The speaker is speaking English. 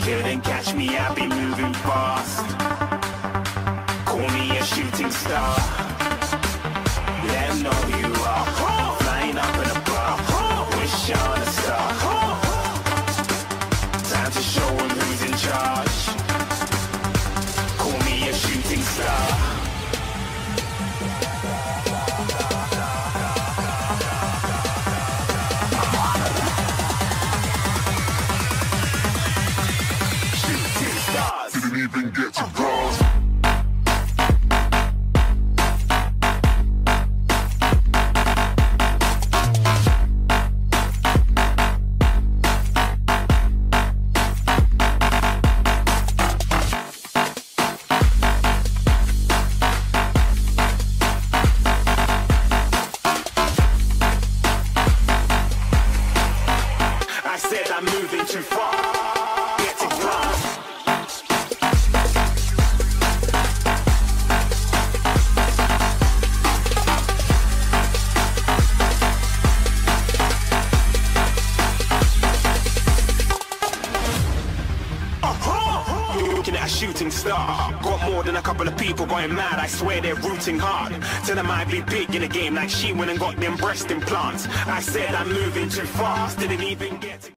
Couldn't catch me, I be moving fast. Call me a shooting star. Let 'em know who you are. Flying up in a bar. Wish on a star. Time to show 'em who's in charge. Call me a shooting star. Shooting stars. Didn't even get to bronze. I said I'm moving too far. Get to glass. You're looking at a shooting star. Got more than a couple of people going mad. I swear they're rooting hard. Tell them I'd be big in the game like she went and got them breast implants. I said I'm moving too fast. Didn't even get to